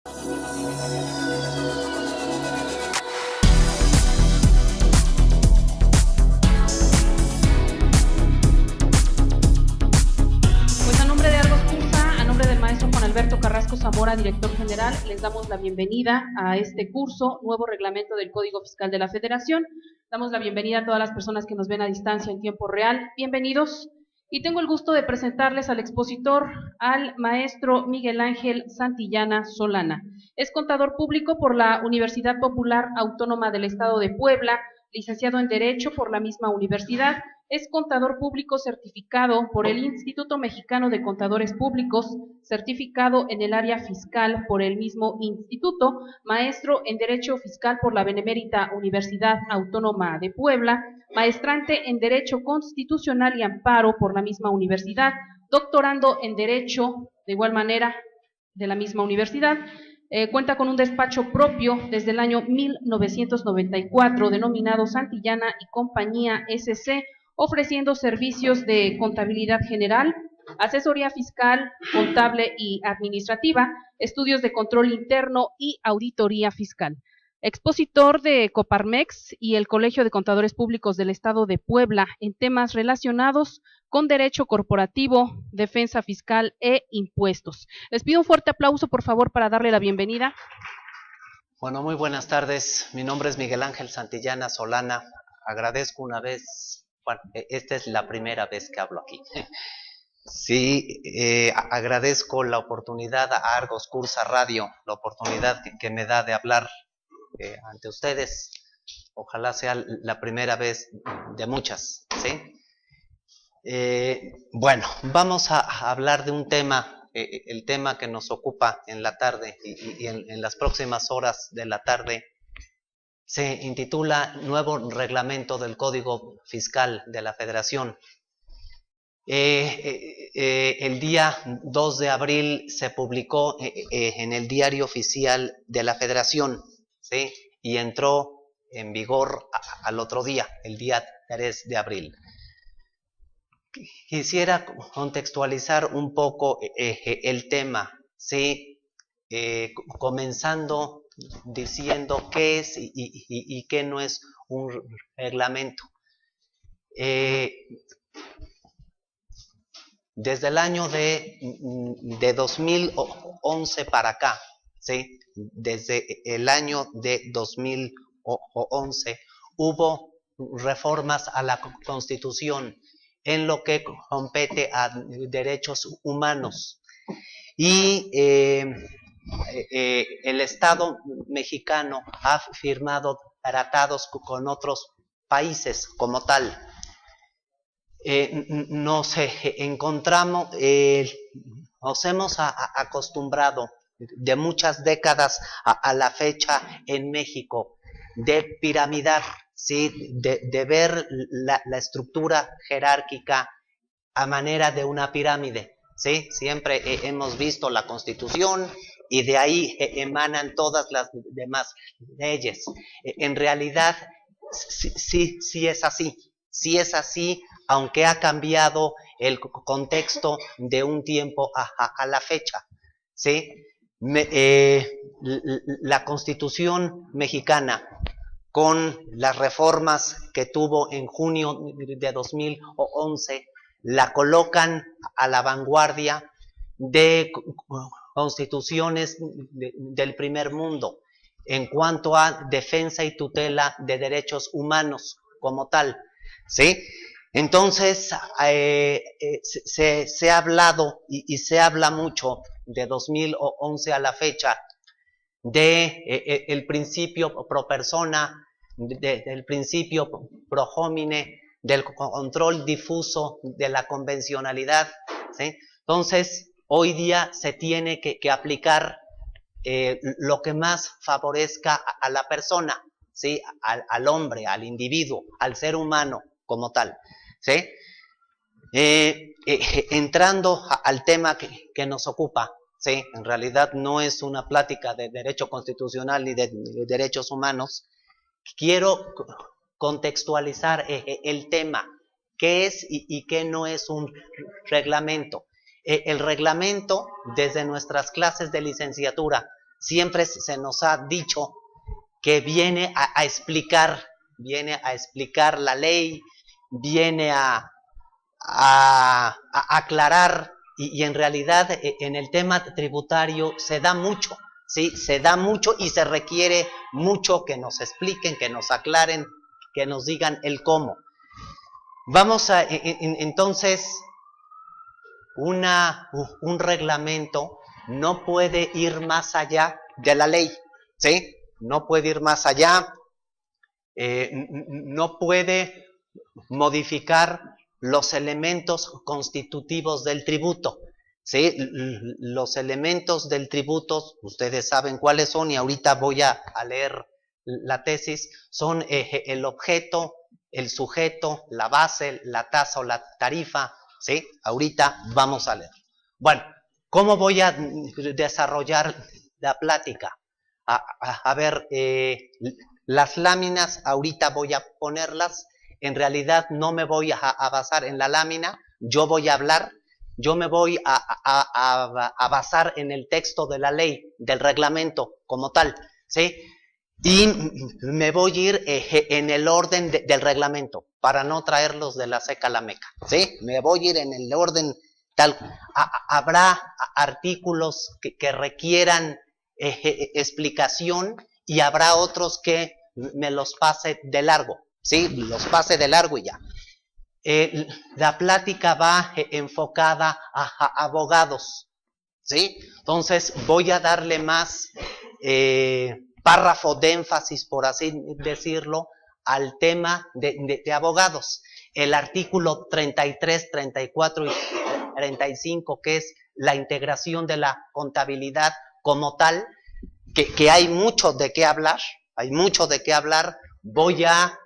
Pues a nombre de Argos Cursa, a nombre del maestro Juan Alberto Carrasco Zamora, director general, les damos la bienvenida a este curso, nuevo reglamento del Código Fiscal de la Federación. Damos la bienvenida a todas las personas que nos ven a distancia en tiempo real. Bienvenidos. Y tengo el gusto de presentarles al expositor, al maestro Miguel Ángel Santillana Solana. Es contador público por la Universidad Popular Autónoma del Estado de Puebla, licenciado en Derecho por la misma universidad. Es contador público certificado por el Instituto Mexicano de Contadores Públicos, certificado en el área fiscal por el mismo instituto, maestro en Derecho Fiscal por la Benemérita Universidad Autónoma de Puebla, maestrante en Derecho Constitucional y Amparo por la misma universidad, doctorando en Derecho, de igual manera, de la misma universidad. Cuenta con un despacho propio desde el año 1994, denominado Santillana y Compañía SC, ofreciendo servicios de contabilidad general, asesoría fiscal, contable y administrativa, estudios de control interno y auditoría fiscal. Expositor de Coparmex y el Colegio de Contadores Públicos del Estado de Puebla en temas relacionados con derecho corporativo, defensa fiscal e impuestos. Les pido un fuerte aplauso, por favor, para darle la bienvenida. Bueno, muy buenas tardes. Mi nombre es Miguel Ángel Santillana Solana. Agradezco una vez, bueno, esta es la primera vez que hablo aquí. Sí, agradezco la oportunidad a Argos Cursa Radio, la oportunidad que me da de hablar ante ustedes. Ojalá sea la primera vez de muchas, ¿sí? Bueno, vamos a hablar de un tema, el tema que nos ocupa en la tarde y en las próximas horas de la tarde. Se intitula Nuevo Reglamento del Código Fiscal de la Federación. El día 2 de abril se publicó en el Diario Oficial de la Federación, ¿sí? Y entró en vigor al otro día, el día 3 de abril. Quisiera contextualizar un poco el tema, ¿sí? Comenzando diciendo qué es y qué no es un reglamento. Desde el año de 2011 para acá, ¿sí? Desde el año de 2011 hubo reformas a la Constitución en lo que compete a derechos humanos. Y el Estado mexicano ha firmado tratados con otros países como tal. Nos encontramos, nos hemos acostumbrado de muchas décadas a la fecha en México de piramidar, ¿sí? De ver la estructura jerárquica a manera de una pirámide, ¿sí? Siempre hemos visto la Constitución y de ahí emanan todas las demás leyes. En realidad, sí es así. Sí es así, aunque ha cambiado el contexto de un tiempo a la fecha, ¿sí? La Constitución mexicana, con las reformas que tuvo en junio de 2011, la colocan a la vanguardia de constituciones del primer mundo en cuanto a defensa y tutela de derechos humanos como tal, ¿sí? Entonces, se ha hablado y se habla mucho de 2011 a la fecha de el principio pro persona, del principio pro homine, del control difuso de la convencionalidad, ¿sí? Entonces, hoy día se tiene que aplicar lo que más favorezca a la persona, ¿sí? Al hombre, al individuo, al ser humano como tal, ¿sí? Entrando al tema que nos ocupa, ¿sí? En realidad no es una plática de derecho constitucional ni de derechos humanos. Quiero contextualizar el tema, qué es y qué no es un reglamento. El reglamento, desde nuestras clases de licenciatura, siempre se nos ha dicho que viene a explicar la ley, viene a aclarar, y en realidad en el tema tributario se da mucho, ¿sí? Se da mucho y se requiere mucho que nos expliquen, que nos aclaren, que nos digan el cómo. Vamos a, entonces, un reglamento no puede ir más allá de la ley, ¿sí? No puede ir más allá, no puede modificar los elementos constitutivos del tributo, ¿sí? Los elementos del tributo, ustedes saben cuáles son, y ahorita voy a leer la tesis, son el objeto, el sujeto, la base, la tasa o la tarifa, ¿sí? Ahorita vamos a leer. Bueno, ¿cómo voy a desarrollar la plática? A ver, las láminas ahorita voy a ponerlas. En realidad no me voy a basar en la lámina, yo voy a hablar, yo me voy a basar en el texto de la ley, del reglamento como tal, ¿sí? Y me voy a ir en el orden del reglamento, para no traerlos de la seca a la meca, ¿sí? Me voy a ir en el orden tal. Habrá artículos que requieran explicación, y habrá otros que me los pase de largo, ¿sí? Los pase de largo y ya. La plática va enfocada a abogados, ¿sí? Entonces voy a darle más párrafo de énfasis, por así decirlo, al tema de abogados. El artículo 33, 34 y 35, que es la integración de la contabilidad como tal, que hay mucho de qué hablar, voy a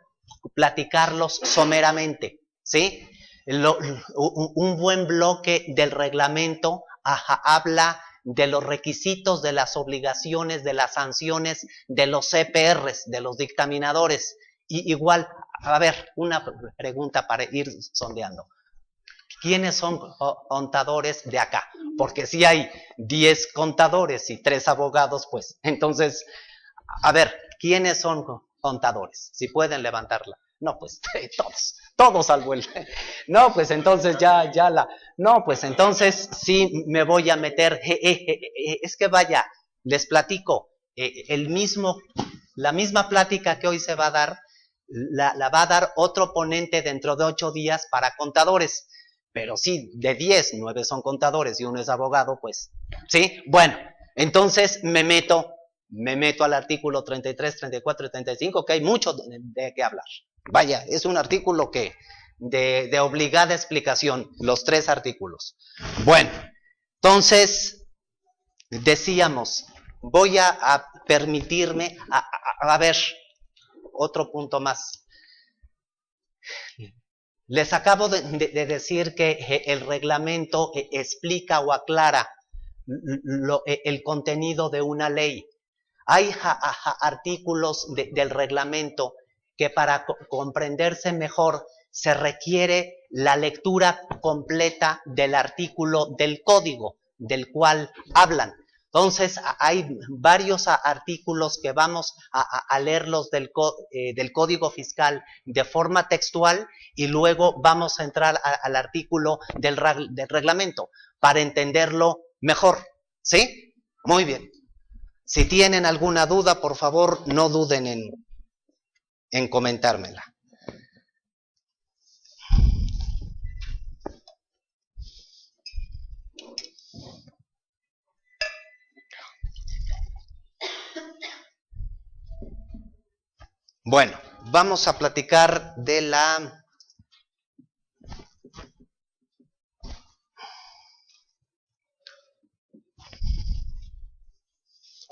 platicarlos someramente, ¿sí? Un buen bloque del reglamento habla de los requisitos, de las obligaciones, de las sanciones, de los CPRs, de los dictaminadores. Y igual, a ver, una pregunta para ir sondeando. ¿Quiénes son contadores de acá? Porque si hay 10 contadores y 3 abogados, pues, entonces, a ver, ¿quiénes son contadores? Si pueden levantarla. No, pues, todos al vuelo. No, pues, entonces no, pues, entonces, sí me voy a meter, es que vaya, les platico, la misma plática que hoy se va a dar, la va a dar otro ponente dentro de 8 días para contadores. Pero sí, de 10, 9 son contadores y 1 es abogado, pues, ¿sí? Bueno, entonces me meto al artículo 33, 34 y 35, que hay mucho de qué hablar. Vaya, es un artículo que de obligada explicación, los 3 artículos. Bueno, entonces, decíamos, voy a permitirme, a ver, otro punto más. Les acabo de decir que el reglamento explica o aclara el contenido de una ley. Hay artículos del reglamento que para comprenderse mejor se requiere la lectura completa del artículo del código del cual hablan. Entonces, hay varios artículos que vamos a leerlos del Código Fiscal de forma textual, y luego vamos a entrar al artículo del reglamento para entenderlo mejor, ¿sí? Muy bien. Si tienen alguna duda, por favor, no duden en comentármela. Bueno, vamos a platicar de la...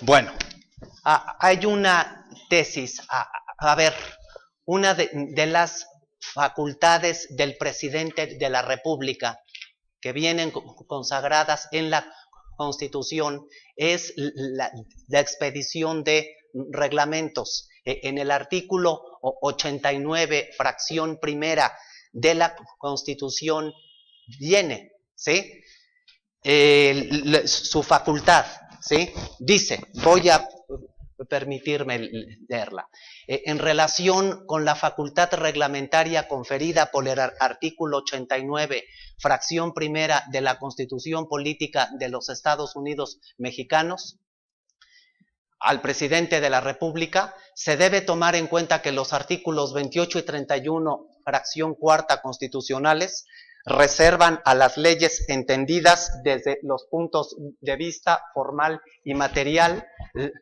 Bueno, hay una tesis, a ver, una de las facultades del presidente de la República que vienen consagradas en la Constitución es la expedición de reglamentos. En el artículo 89, fracción primera de la Constitución viene, ¿sí? Su facultad. ¿sí? Dice, voy a permitirme leerla. En relación con la facultad reglamentaria conferida por el artículo 89, fracción primera de la Constitución Política de los Estados Unidos Mexicanos, al presidente de la República, se debe tomar en cuenta que los artículos 28 y 31, fracción cuarta constitucionales, reservan a las leyes entendidas desde los puntos de vista formal y material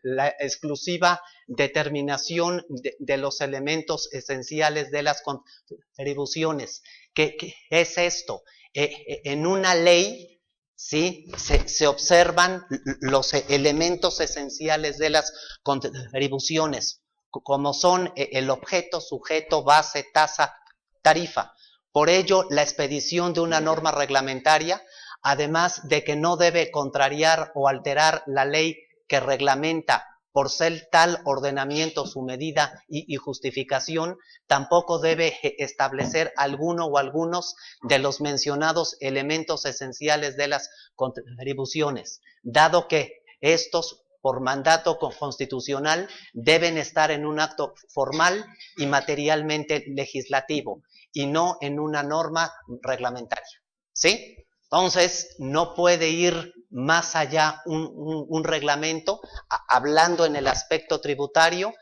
la exclusiva determinación de los elementos esenciales de las contribuciones. ¿Qué es esto? En una ley, ¿sí? Se observan los elementos esenciales de las contribuciones, como son el objeto, sujeto, base, tasa, tarifa. Por ello, la expedición de una norma reglamentaria, además de que no debe contrariar o alterar la ley que reglamenta, por ser tal ordenamiento su medida y justificación, tampoco debe establecer alguno o algunos de los mencionados elementos esenciales de las contribuciones, dado que estos, por mandato constitucional, deben estar en un acto formal y materialmente legislativo, y no en una norma reglamentaria, ¿sí? Entonces, no puede ir más allá un reglamento, hablando en el aspecto tributario,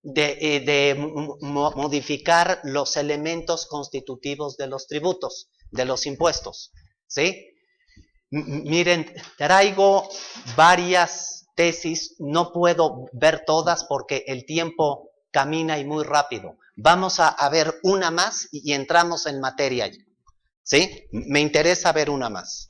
de modificar los elementos constitutivos de los tributos, de los impuestos, ¿sí? Miren, traigo varias tesis, no puedo ver todas porque el tiempo camina y muy rápido. Vamos a ver una más y entramos en materia, ¿sí? Me interesa ver una más.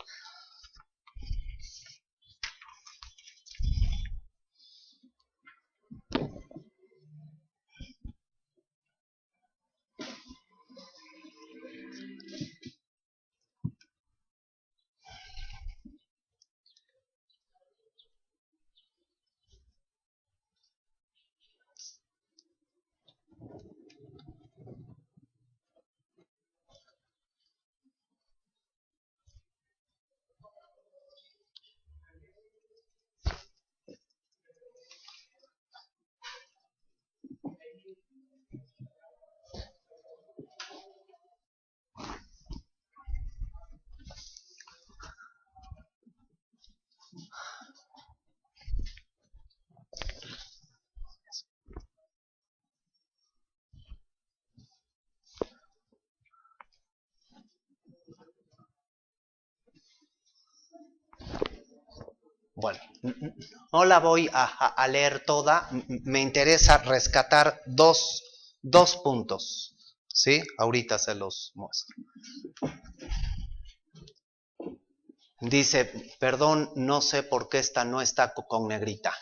Bueno, no la voy a leer toda, me interesa rescatar dos puntos, ¿sí? Ahorita se los muestro. Dice, perdón, no sé por qué esta no está con negrita.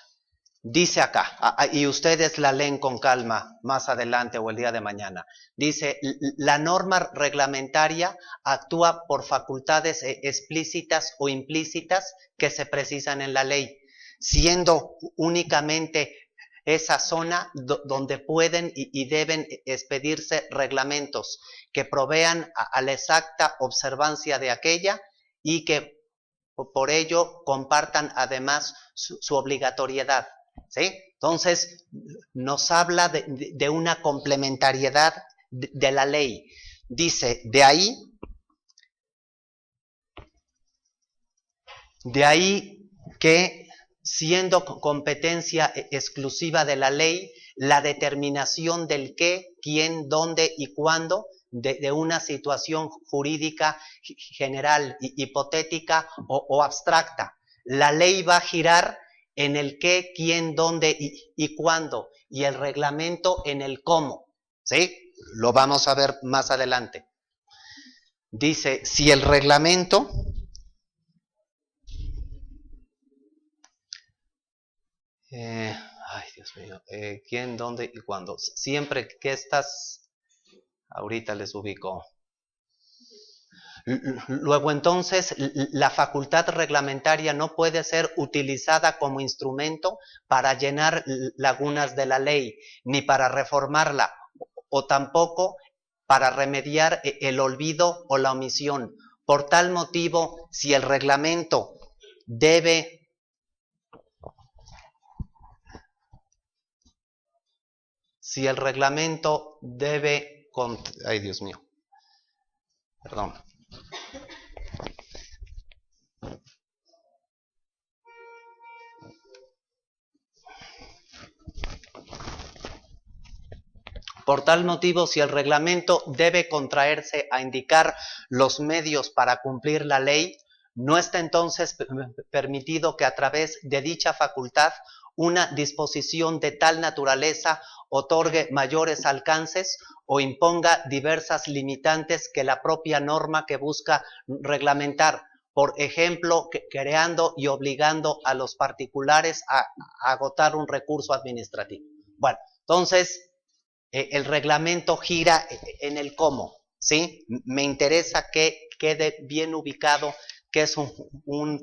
Dice acá, y ustedes la leen con calma más adelante o el día de mañana. Dice, la norma reglamentaria actúa por facultades explícitas o implícitas que se precisan en la ley, siendo únicamente esa zona donde pueden y deben expedirse reglamentos que provean a la exacta observancia de aquella y que por ello compartan además su obligatoriedad. ¿Sí? Entonces, nos habla de una complementariedad de la ley. Dice, de ahí que, siendo competencia exclusiva de la ley, la determinación del qué, quién, dónde y cuándo de una situación jurídica general, hipotética o abstracta. La ley va a girar en el qué, quién, dónde y cuándo, y el reglamento en el cómo, ¿sí? Lo vamos a ver más adelante. Dice, si el reglamento ay, Dios mío, quién, dónde y cuándo, siempre que estas, ahorita les ubico. Luego entonces, la facultad reglamentaria no puede ser utilizada como instrumento para llenar lagunas de la ley, ni para reformarla, o tampoco para remediar el olvido o la omisión. Por tal motivo, si el reglamento debe si el reglamento debe... Ay, Dios mío. Perdón. Por tal motivo, si el reglamento debe contraerse a indicar los medios para cumplir la ley, no está entonces permitido que a través de dicha facultad una disposición de tal naturaleza otorgue mayores alcances o imponga diversas limitantes que la propia norma que busca reglamentar, por ejemplo, creando y obligando a los particulares a agotar un recurso administrativo. Bueno, entonces el reglamento gira en el cómo, ¿sí? Me interesa que quede bien ubicado qué es un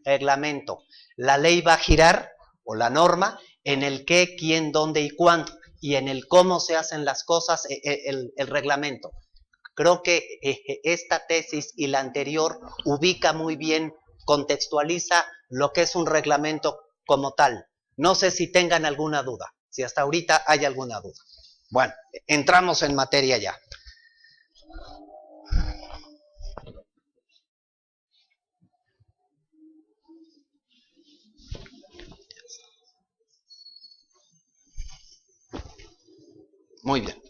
reglamento. La ley va a girar, o la norma, en el qué, quién, dónde y cuándo, y en el cómo se hacen las cosas, el reglamento. Creo que esta tesis y la anterior ubica muy bien, contextualiza lo que es un reglamento como tal. No sé si tengan alguna duda, si hasta ahorita hay alguna duda. Bueno, entramos en materia ya. Muy bien.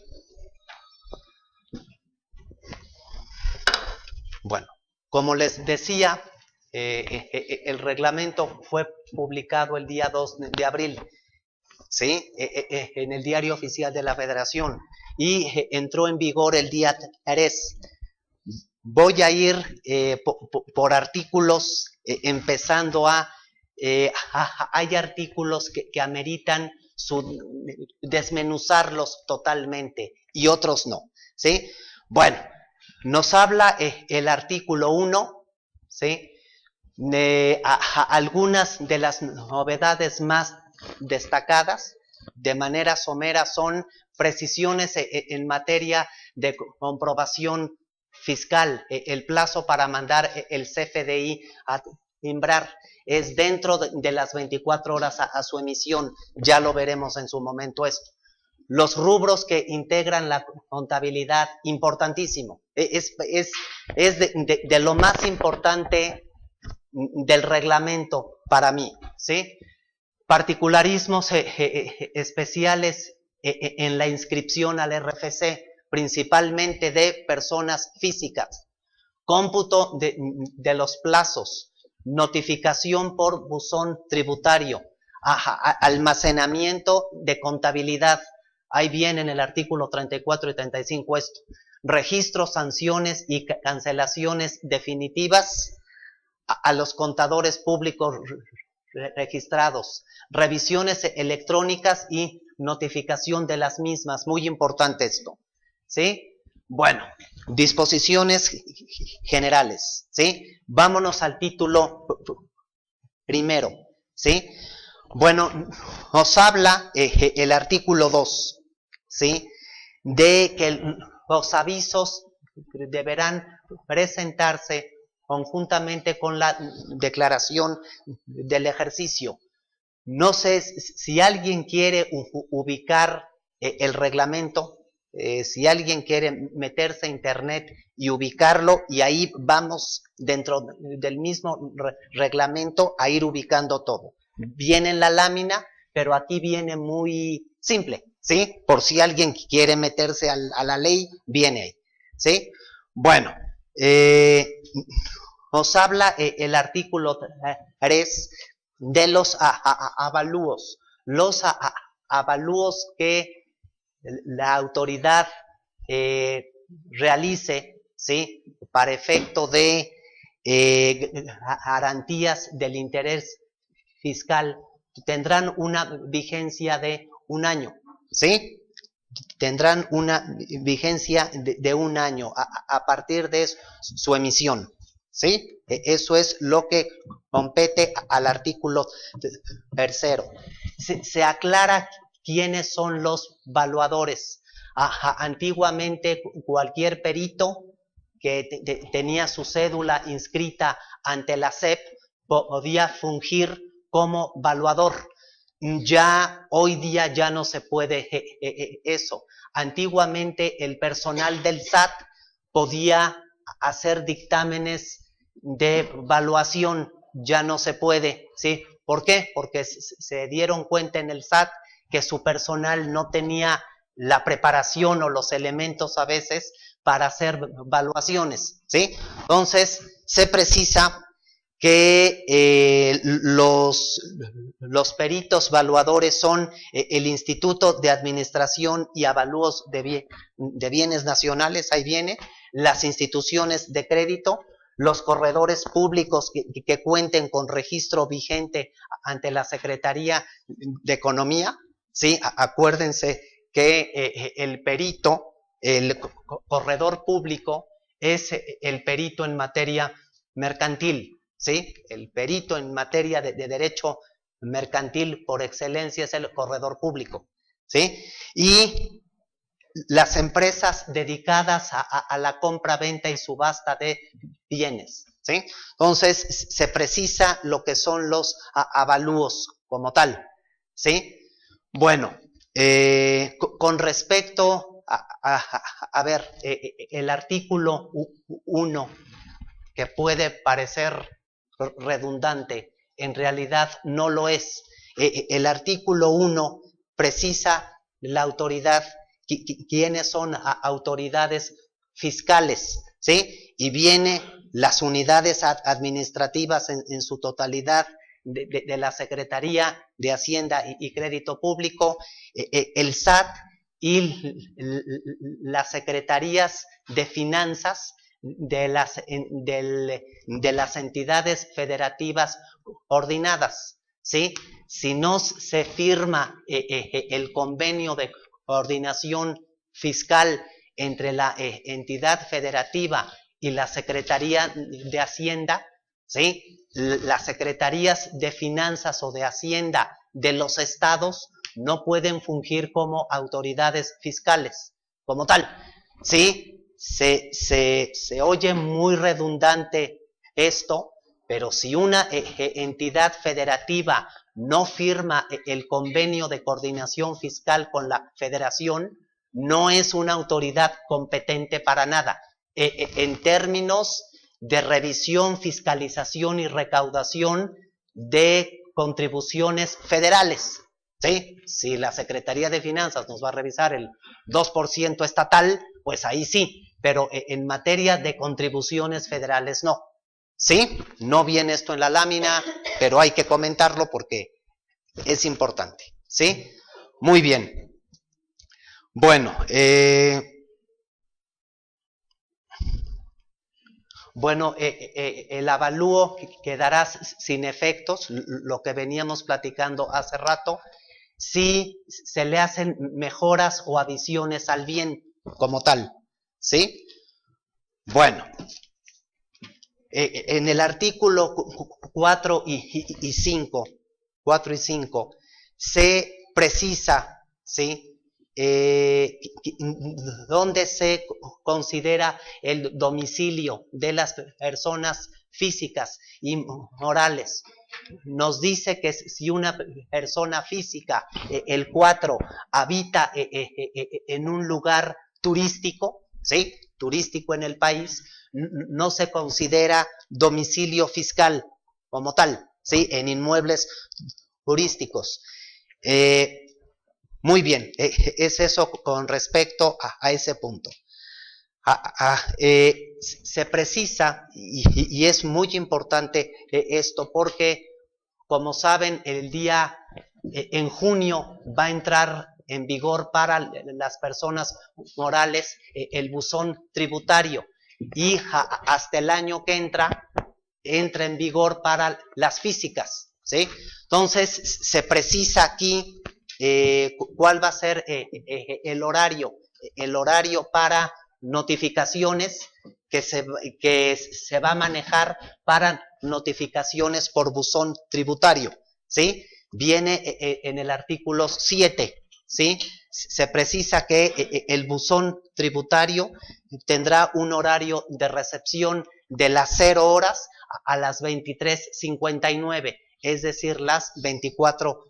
Bueno, como les decía, el reglamento fue publicado el día 2 de abril, ¿sí? En el Diario Oficial de la Federación, y entró en vigor el día 3. Voy a ir por artículos, empezando hay artículos que ameritan desmenuzarlos totalmente y otros no, ¿sí? Bueno, nos habla el artículo 1, ¿sí? Algunas de las novedades más destacadas, de manera somera, son precisiones en materia de comprobación fiscal. El plazo para mandar el CFDI a timbrar es dentro de las 24 horas a su emisión. Ya lo veremos en su momento esto. Los rubros que integran la contabilidad, importantísimo. Es de lo más importante del reglamento para mí, ¿sí? Particularismos especiales en la inscripción al RFC, principalmente de personas físicas. Cómputo de los plazos, notificación por buzón tributario, almacenamiento de contabilidad. Ahí viene en el artículo 34 y 35 esto. Registros, sanciones y cancelaciones definitivas a los contadores públicos registrados. Revisiones electrónicas y notificación de las mismas. Muy importante esto, ¿sí? Bueno, disposiciones generales, ¿sí? Vámonos al título primero, ¿sí? Bueno, nos habla el artículo 2, ¿sí? De que los avisos deberán presentarse conjuntamente con la declaración del ejercicio. No sé si alguien quiere ubicar el reglamento, si alguien quiere meterse a internet y ubicarlo, y ahí vamos dentro del mismo reglamento a ir ubicando todo. Viene en la lámina, pero aquí viene muy simple, ¿sí? Por si alguien quiere meterse a la ley, viene ahí, ¿sí? Bueno, nos habla el artículo 3 de los avalúos. Los avalúos que la autoridad realice, ¿sí? Para efecto de garantías del interés fiscal, tendrán una vigencia de un año, ¿sí? Tendrán una vigencia de un año a partir de su emisión, ¿sí? Eso es lo que compete al artículo 3. Se aclara quiénes son los valuadores. Antiguamente cualquier perito que tenía su cédula inscrita ante la SEP podía fungir como valuador. Ya hoy día ya no se puede eso. Antiguamente el personal del SAT podía hacer dictámenes de evaluación, ya no se puede, ¿sí? ¿Por qué? Porque se dieron cuenta en el SAT que su personal no tenía la preparación o los elementos a veces para hacer evaluaciones, ¿sí? Entonces se precisa que los peritos evaluadores son el Instituto de Administración y Avalúos de Bienes Nacionales, ahí viene, las instituciones de crédito, los corredores públicos que cuenten con registro vigente ante la Secretaría de Economía, ¿sí? Acuérdense que el perito, el corredor público, es el perito en materia mercantil, ¿sí? El perito en materia de derecho mercantil por excelencia es el corredor público, ¿sí? Y las empresas dedicadas a la compra, venta y subasta de bienes, ¿sí? Entonces se precisa lo que son los avalúos como tal, ¿sí? Bueno, con respecto a ver, el artículo 1, que puede parecer redundante, en realidad no lo es. El artículo 1 precisa la autoridad, quiénes son autoridades fiscales, ¿sí? Y viene las unidades administrativas en su totalidad de la Secretaría de Hacienda y Crédito Público, el SAT y las secretarías de finanzas de las entidades federativas coordinadas, ¿sí? Si no se firma el convenio de coordinación fiscal entre la entidad federativa y la Secretaría de Hacienda, ¿sí? Las secretarías de finanzas o de Hacienda de los estados no pueden fungir como autoridades fiscales, como tal, ¿sí? Se oye muy redundante esto, pero si una entidad federativa no firma el convenio de coordinación fiscal con la federación, no es una autoridad competente para nada. En términos de revisión, fiscalización y recaudación de contribuciones federales, ¿sí? Si la Secretaría de Finanzas nos va a revisar el 2% estatal, pues ahí sí, pero en materia de contribuciones federales no. ¿Sí? No viene esto en la lámina, pero hay que comentarlo porque es importante. ¿Sí? Muy bien. Bueno, el avalúo quedará sin efectos, lo que veníamos platicando hace rato, si se le hacen mejoras o adiciones al bien como tal, ¿sí? Bueno, en el artículo 4 y 5, se precisa, ¿sí? Dónde se considera el domicilio de las personas físicas y morales. Nos dice que si una persona física, el 4, habita en un lugar turístico, ¿sí? Turístico en el país, no se considera domicilio fiscal como tal, ¿sí? En inmuebles turísticos. Muy bien, es eso con respecto a ese punto. Se precisa, y es muy importante esto, porque como saben, en junio va a entrar en vigor para las personas morales el buzón tributario, y hasta el año que entra en vigor para las físicas, ¿sí? Entonces se precisa aquí cuál va a ser el horario para notificaciones que se va a manejar para notificaciones por buzón tributario, ¿sí? Viene en el artículo 7, ¿sí? Se precisa que el buzón tributario tendrá un horario de recepción de las 0 horas a las 23:59, es decir, las 24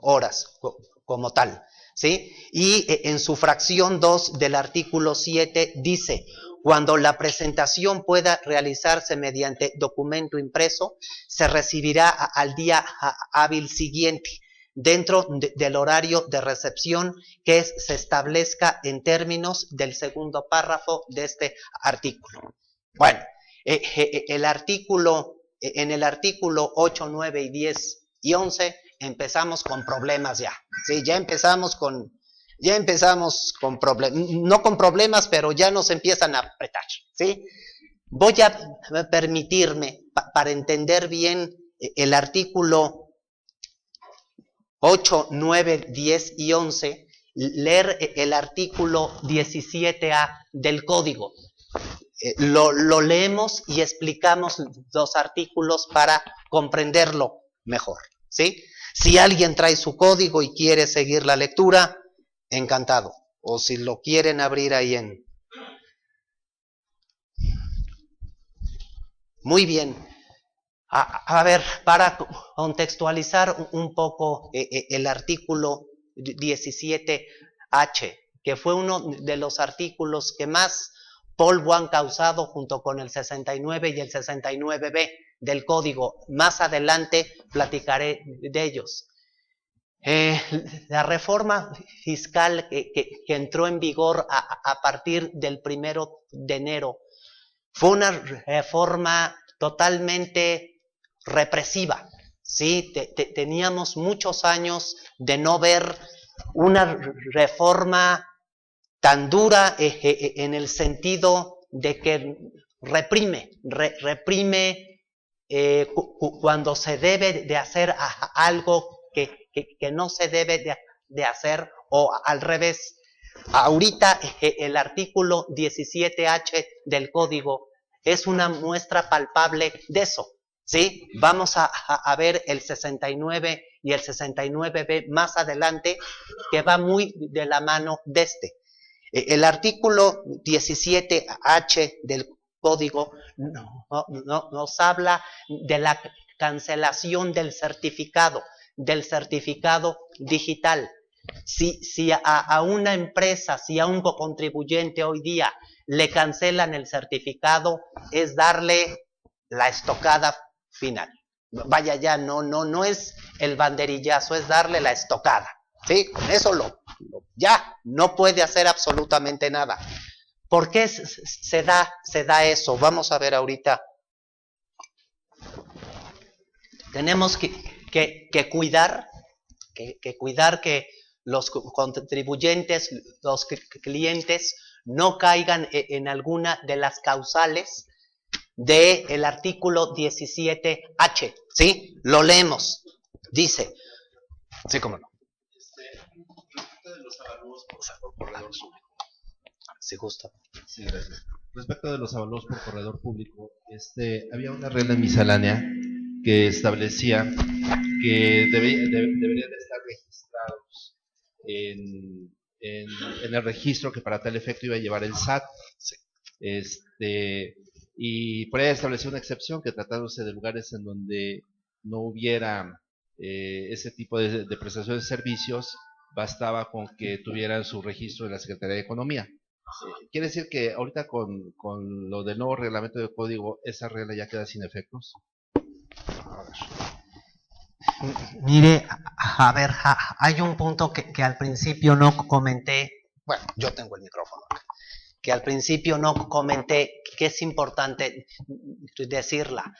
horas como tal, ¿sí? Y en su fracción 2 del artículo 7 dice: cuando la presentación pueda realizarse mediante documento impreso, se recibirá al día hábil siguiente, dentro del horario de recepción que se establezca en términos del segundo párrafo de este artículo. Bueno, en el artículo 8, 9 y 10 y 11 empezamos con problemas ya, ¿sí? Ya empezamos con problemas, no con problemas, pero ya nos empiezan a apretar, ¿sí? Voy a permitirme, para entender bien el artículo 8, 9, 10 y 11, leer el artículo 17A del Código. Lo leemos y explicamos los artículos para comprenderlo mejor, ¿sí? Si alguien trae su código y quiere seguir la lectura, encantado. O si lo quieren abrir ahí en... Muy bien. A ver, para contextualizar un poco el artículo 17H, que fue uno de los artículos que más polvo han causado junto con el 69 y el 69B del Código. Más adelante platicaré de ellos. La reforma fiscal que entró en vigor a partir del 1 de enero fue una reforma totalmente represiva, ¿sí? Teníamos muchos años de no ver una reforma tan dura en el sentido de que reprime cuando se debe de hacer algo que no se debe de hacer, o al revés. Ahorita el artículo 17H del Código es una muestra palpable de eso, ¿sí? Vamos a ver el 69 y el 69B más adelante, que va muy de la mano de este. El artículo 17H del Código nos habla de la cancelación del certificado digital. Si a una empresa, si a un contribuyente hoy día le cancelan el certificado, es darle la estocada final. Vaya, ya no es el banderillazo, es darle la estocada, ¿sí? Con eso ya no puede hacer absolutamente nada. ¿Por qué se da eso? Vamos a ver ahorita. Tenemos que cuidar que los contribuyentes, los clientes, no caigan en alguna de las causales del artículo 17H, ¿sí? Lo leemos. Dice, sí, cómo no. Respecto de los avalúos por corredor público. Si gusta. Sí, gracias. Respecto de los avalúos por corredor público, había una regla miscelánea que establecía que deberían estar registrados en el registro que para tal efecto iba a llevar el SAT. Sí. Y por ahí estableció una excepción, que tratándose de lugares en donde no hubiera ese tipo de prestación de servicios, bastaba con que tuvieran su registro de la Secretaría de Economía. ¿Quiere decir que ahorita con lo del nuevo reglamento de código, esa regla ya queda sin efectos? Mire, a ver, hay un punto que al principio no comenté. Bueno, yo tengo el micrófono acá. Que al principio no comenté, que es importante decirla.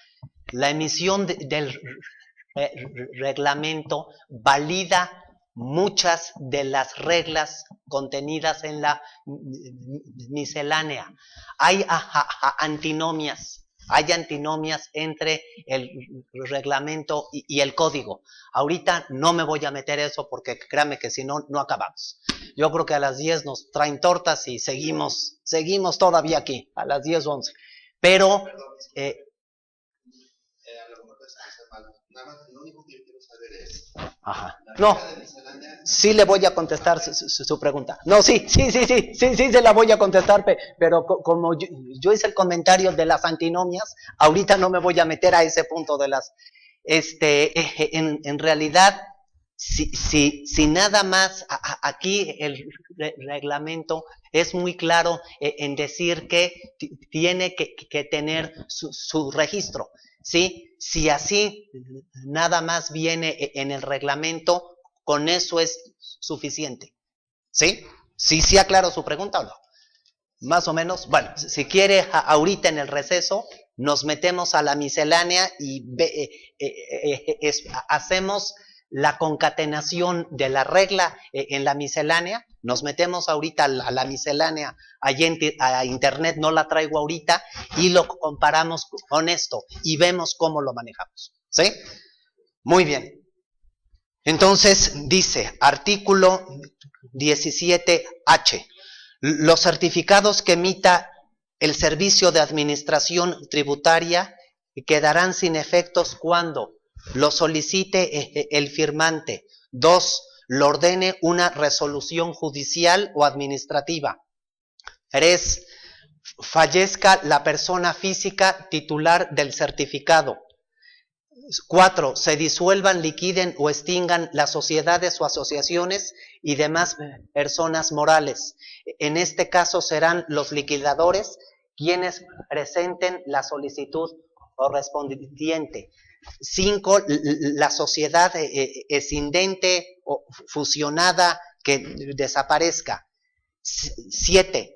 La emisión del reglamento valida muchas de las reglas contenidas en la miscelánea. Hay antinomias. Hay antinomias entre el reglamento y el código. Ahorita no me voy a meter eso porque créanme que si no, no acabamos. Yo creo que a las 10 nos traen tortas y seguimos todavía aquí, a las 10 o 11. Pero... lo único que yo quiero saber es... Ajá. No, sí le voy a contestar su pregunta. No, sí, se la voy a contestar, pero como yo hice el comentario de las antinomias, ahorita no me voy a meter a ese punto de las... En realidad, Si nada más aquí el reglamento es muy claro en decir que tiene que tener su registro, ¿sí? Si así nada más viene en el reglamento, con eso es suficiente, ¿sí? ¿Sí aclaro su pregunta o no? Más o menos. Bueno, si quiere ahorita en el receso nos metemos a la miscelánea y hacemos la concatenación de la regla en la miscelánea. Nos metemos ahorita a la miscelánea, allí a internet, no la traigo ahorita, y lo comparamos con esto y vemos cómo lo manejamos, ¿sí? Muy bien. Entonces dice, artículo 17H. Los certificados que emita el Servicio de Administración Tributaria quedarán sin efectos cuando lo solicite el firmante. 2. Lo ordene una resolución judicial o administrativa. 3. Fallezca la persona física titular del certificado. 4. Se disuelvan, liquiden o extingan las sociedades o asociaciones y demás personas morales. En este caso serán los liquidadores quienes presenten la solicitud correspondiente. 5. La sociedad escindente o fusionada que desaparezca. 7.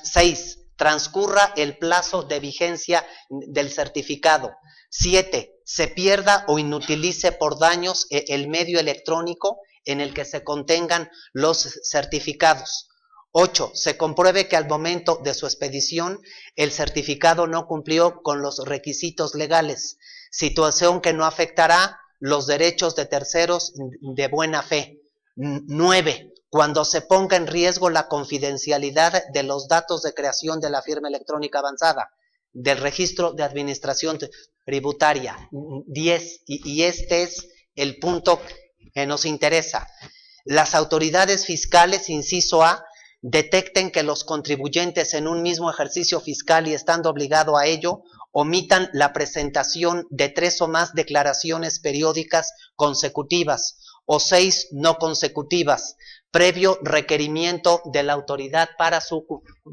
6. Transcurra el plazo de vigencia del certificado. 7. Se pierda o inutilice por daños el medio electrónico en el que se contengan los certificados. 8. Se compruebe que al momento de su expedición el certificado no cumplió con los requisitos legales, situación que no afectará los derechos de terceros de buena fe. 9. Cuando se ponga en riesgo la confidencialidad de los datos de creación de la firma electrónica avanzada, del registro de administración tributaria. 10. Y este es el punto que nos interesa. Las autoridades fiscales, inciso A, detecten que los contribuyentes en un mismo ejercicio fiscal y estando obligado a ello, omitan la presentación de 3 o más declaraciones periódicas consecutivas o 6 no consecutivas, previo requerimiento de la autoridad para su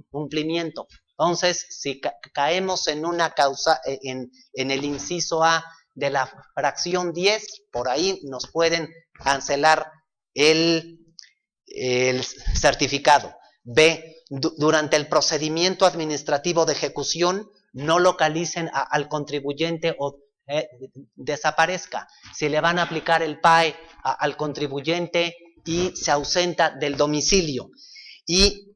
cumplimiento. Entonces, si caemos en una causa, en el inciso A de la fracción 10, por ahí nos pueden cancelar el certificado. B. Durante el procedimiento administrativo de ejecución, no localicen al contribuyente o desaparezca. Si le van a aplicar el PAE al contribuyente y se ausenta del domicilio. Y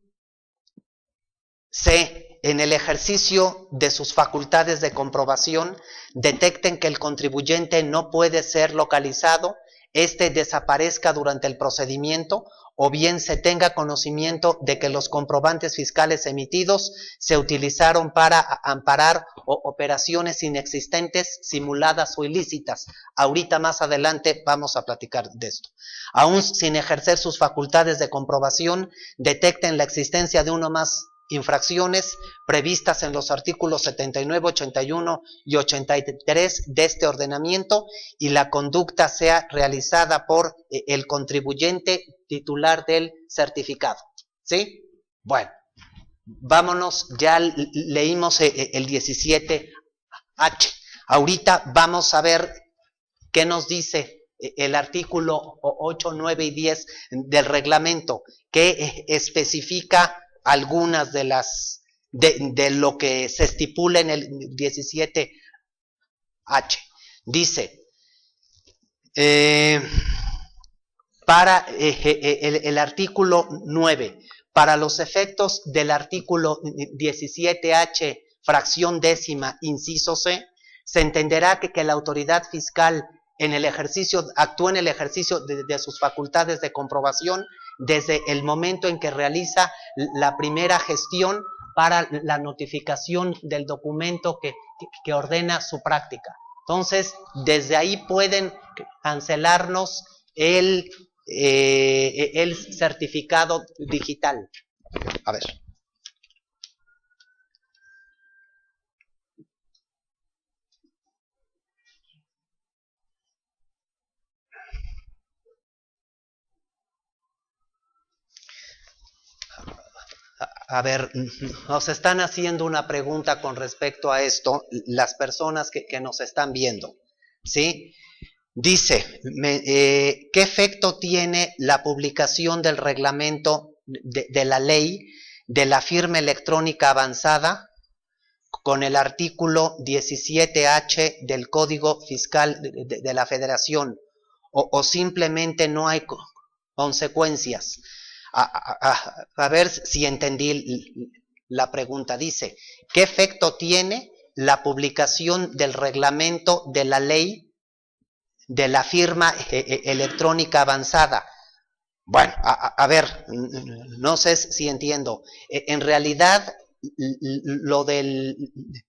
C. En el ejercicio de sus facultades de comprobación, detecten que el contribuyente no puede ser localizado, desaparezca durante el procedimiento, o bien se tenga conocimiento de que los comprobantes fiscales emitidos se utilizaron para amparar operaciones inexistentes, simuladas o ilícitas. Ahorita más adelante vamos a platicar de esto. Aún sin ejercer sus facultades de comprobación, detecten la existencia de uno más infracciones previstas en los artículos 79, 81 y 83 de este ordenamiento y la conducta sea realizada por el contribuyente titular del certificado. ¿Sí? Bueno, vámonos, ya leímos el 17H. Ahorita vamos a ver qué nos dice el artículo 8, 9 y 10 del reglamento, que especifica algunas de las de lo que se estipula en el 17H. Dice, para el artículo 9, para los efectos del artículo 17H, fracción décima, inciso C, se entenderá que la autoridad fiscal actúa en el ejercicio de sus facultades de comprobación desde el momento en que realiza la primera gestión para la notificación del documento que ordena su práctica. Entonces, desde ahí pueden cancelarnos el certificado digital. A ver. A ver, nos están haciendo una pregunta con respecto a esto, las personas que nos están viendo, ¿sí? Dice, ¿qué efecto tiene la publicación del reglamento de la ley de la firma electrónica avanzada con el artículo 17H del Código Fiscal de la Federación? O simplemente no hay consecuencias. A ver si entendí la pregunta. Dice, ¿qué efecto tiene la publicación del reglamento de la ley de la firma electrónica avanzada? Bueno, a ver, no sé si entiendo. En realidad, lo de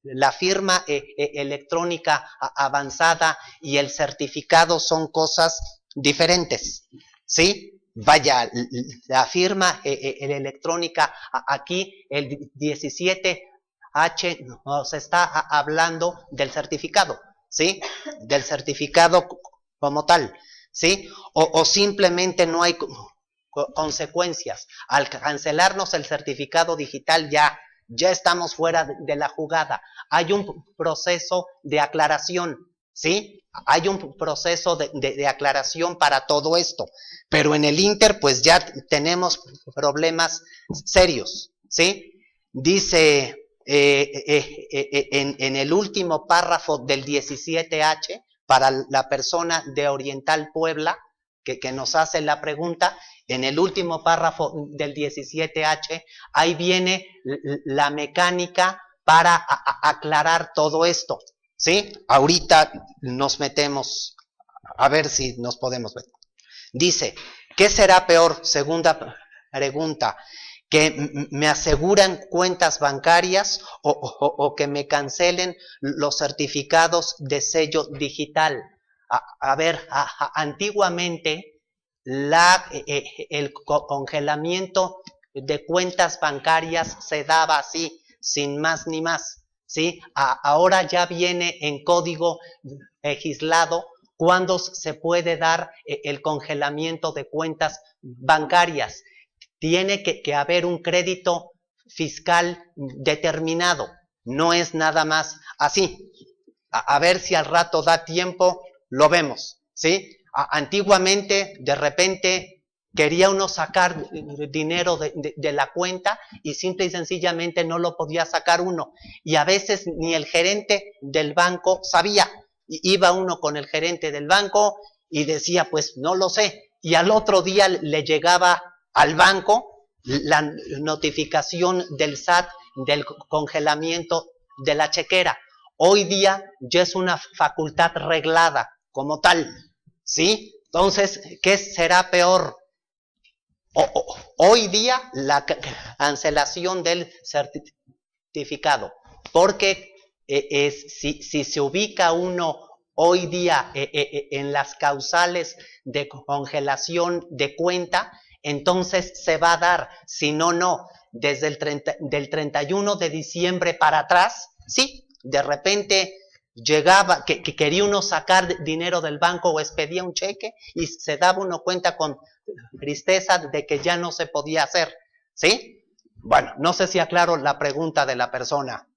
la firma electrónica avanzada y el certificado son cosas diferentes, ¿sí? Vaya, la firma electrónica, aquí el 17H nos está hablando del certificado, ¿sí? Del certificado como tal, ¿sí? O simplemente no hay consecuencias. Al cancelarnos el certificado digital ya estamos fuera de la jugada. Hay un proceso de aclaración, ¿sí? Hay un proceso de aclaración para todo esto, pero en el Inter pues ya tenemos problemas serios, ¿sí? Dice en el último párrafo del 17H, para la persona de Oriental Puebla que nos hace la pregunta, en el último párrafo del 17H, ahí viene la mecánica para aclarar todo esto, ¿sí? Ahorita nos metemos a ver si nos podemos ver. Dice, ¿qué será peor? Segunda pregunta, ¿que me aseguran cuentas bancarias o que me cancelen los certificados de sello digital? A ver, antiguamente el congelamiento de cuentas bancarias se daba así, sin más ni más, ¿sí? Ahora ya viene en código legislado cuándo se puede dar el congelamiento de cuentas bancarias. Tiene que haber un crédito fiscal determinado, no es nada más así. A ver si al rato da tiempo, lo vemos, ¿sí? Antiguamente, de repente, quería uno sacar dinero de la cuenta y simple y sencillamente no lo podía sacar uno. Y a veces ni el gerente del banco sabía. Iba uno con el gerente del banco y decía, pues no lo sé. Y al otro día le llegaba al banco la notificación del SAT del congelamiento de la chequera. Hoy día ya es una facultad reglada como tal, ¿sí? Entonces, ¿qué será peor? Hoy día la cancelación del certificado, porque si se ubica uno hoy día en las causales de congelación de cuenta, entonces se va a dar, si no, no, desde del 31 de diciembre para atrás, sí, de repente llegaba, que quería uno sacar dinero del banco o expedía un cheque y se daba uno cuenta con tristeza de que ya no se podía hacer, ¿sí? Bueno, no sé si aclaro la pregunta de la persona.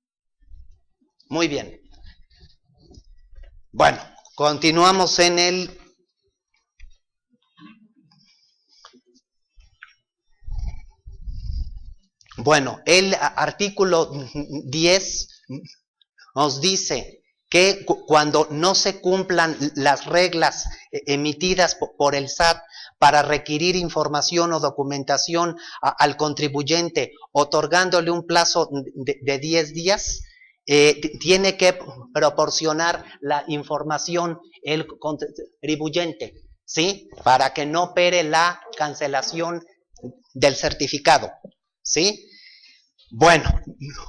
Muy bien. Bueno, continuamos en el... Bueno, el artículo 10 nos dice que cuando no se cumplan las reglas emitidas por el SAT para requerir información o documentación al contribuyente, otorgándole un plazo de 10 días, tiene que proporcionar la información el contribuyente, ¿sí? Para que no opere la cancelación del certificado, ¿sí? Bueno,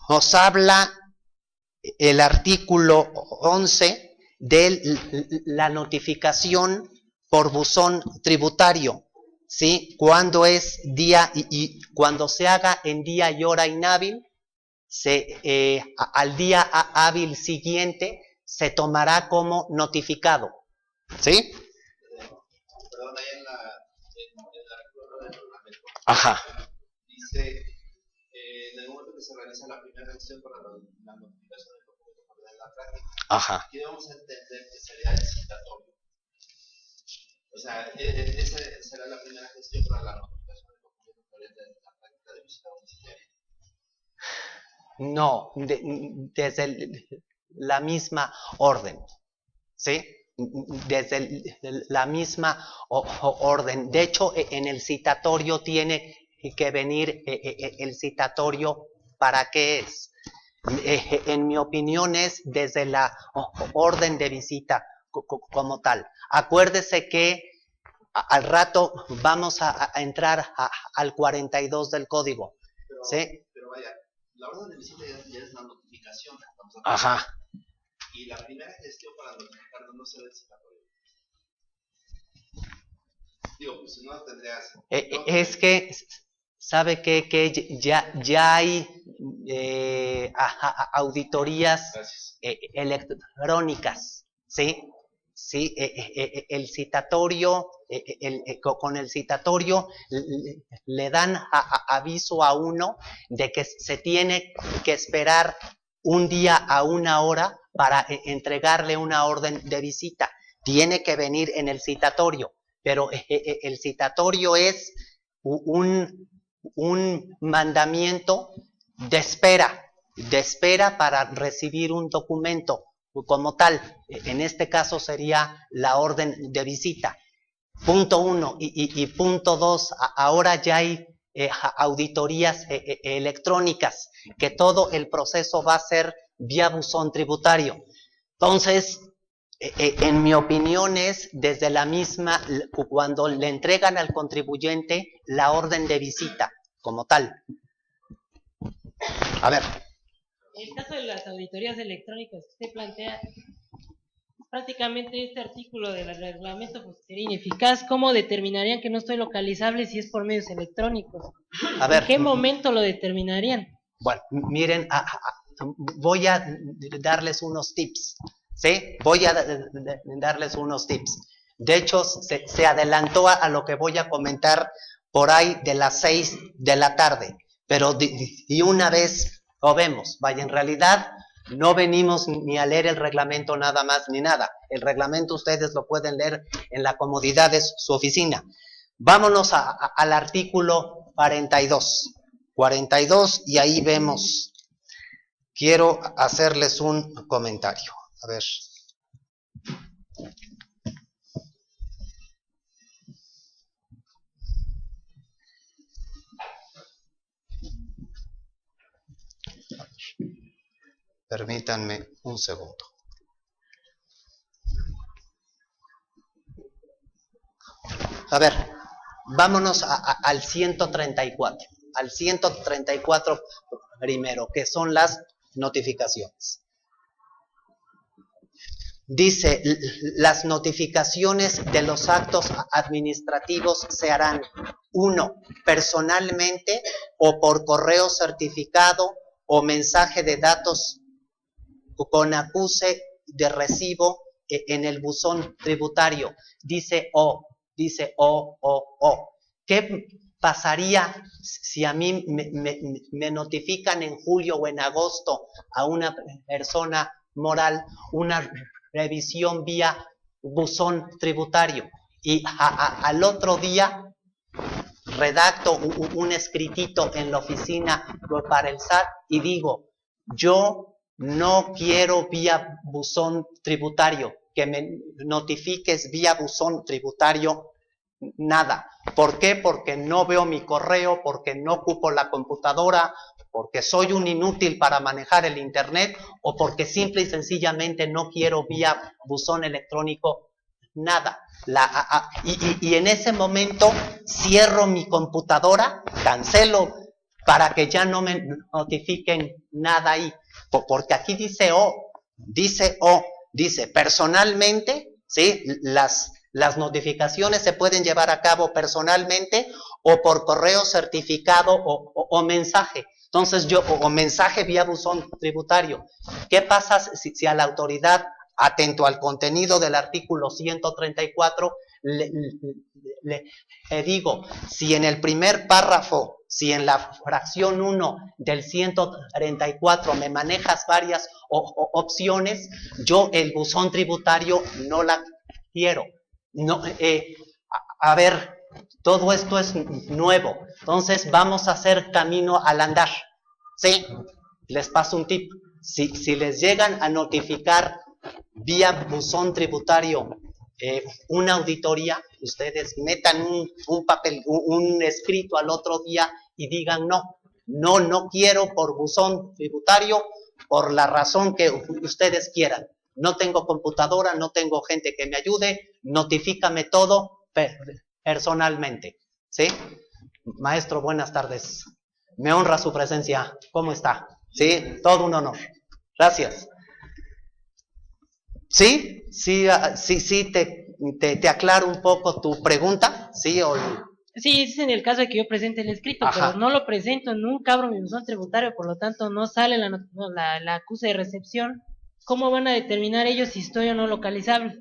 nos habla el artículo 11 de la notificación por buzón tributario, ¿sí? Cuando es día y cuando se haga en día y hora inhábil, al día hábil siguiente se tomará como notificado, ¿sí? Perdón, ahí en la reglamento. Ajá. Dice, Ajá. ¿Qué vamos a entender que sería el citatorio? O sea, esa será la primera gestión para la notificación del documento referente a la práctica de visita domiciliaria. No, desde la misma orden, ¿sí? Desde la misma orden. De hecho, en el citatorio tiene que venir el citatorio, ¿para qué es? En mi opinión es desde la orden de visita como tal. Acuérdese que al rato vamos a entrar al 42 del código, ¿sí? Pero vaya, la orden de visita ya es la notificación. Ajá. Y la primera gestión para notificarnos no será el citatorio. Digo, pues si no tendrías... Es que, ¿sabe qué? Que ya hay auditorías electrónicas, ¿sí? Sí, el citatorio, con el citatorio le dan aviso a uno de que se tiene que esperar un día a una hora para entregarle una orden de visita. Tiene que venir en el citatorio, pero el citatorio es un mandamiento de espera para recibir un documento como tal. En este caso sería la orden de visita. Punto 1 y punto 2, ahora ya hay auditorías electrónicas, que todo el proceso va a ser vía buzón tributario. Entonces, en mi opinión es desde la misma, cuando le entregan al contribuyente la orden de visita como tal. A ver. En el caso de las auditorías electrónicas que usted plantea, prácticamente este artículo del reglamento pues, sería ineficaz. ¿Cómo determinarían que no estoy localizable si es por medios electrónicos? A ver. ¿En qué momento lo determinarían? Bueno, miren, voy a darles unos tips, ¿sí? Voy a darles unos tips. De hecho, se adelantó a lo que voy a comentar por ahí de las 6 de la tarde, pero y una vez lo vemos. Vaya, en realidad no venimos ni a leer el reglamento nada más ni nada. El reglamento ustedes lo pueden leer en la comodidad de su oficina. Vámonos al artículo 42. 42 y ahí vemos. Quiero hacerles un comentario. A ver. Permítanme un segundo. A ver, vámonos al 134. Al 134 primero, que son las notificaciones. Dice, las notificaciones de los actos administrativos se harán, 1, personalmente o por correo certificado o mensaje de datos con acuse de recibo en el buzón tributario. Dice O. ¿Qué pasaría si a mí me notifican en julio o en agosto a una persona moral una revisión vía buzón tributario y al otro día redacto un escritito en la oficina para el SAT y digo, yo no quiero vía buzón tributario, que me notifiques vía buzón tributario, nada. ¿Por qué? Porque no veo mi correo, porque no ocupo la computadora, porque soy un inútil para manejar el internet o porque simple y sencillamente no quiero vía buzón electrónico, nada. Y en ese momento cierro mi computadora, cancelo para que ya no me notifiquen nada ahí. Porque aquí dice dice personalmente, ¿sí? Las notificaciones se pueden llevar a cabo personalmente o por correo certificado o mensaje. Entonces o mensaje vía buzón tributario. ¿Qué pasa si a la autoridad, atento al contenido del artículo 134, le digo, si en el primer párrafo, si en la fracción 1 del 134 me manejas varias opciones, yo el buzón tributario no la quiero. No, a ver, todo esto es nuevo, entonces vamos a hacer camino al andar. ¿Sí? Les paso un tip. Si les llegan a notificar vía buzón tributario una auditoría, ustedes metan un papel, un escrito al otro día y digan no quiero por buzón tributario por la razón que ustedes quieran. No tengo computadora, no tengo gente que me ayude, notifícame todo personalmente. ¿Sí? Maestro, buenas tardes. Me honra su presencia. ¿Cómo está? Sí, todo un honor. Gracias. ¿Sí? Sí, te aclaro un poco tu pregunta. ¿Sí? Sí, es en el caso de que yo presente el escrito, Ajá. pero no lo presento, nunca abro mi buzón tributario, por lo tanto no sale la acusa de recepción. ¿Cómo van a determinar ellos si estoy o no localizable?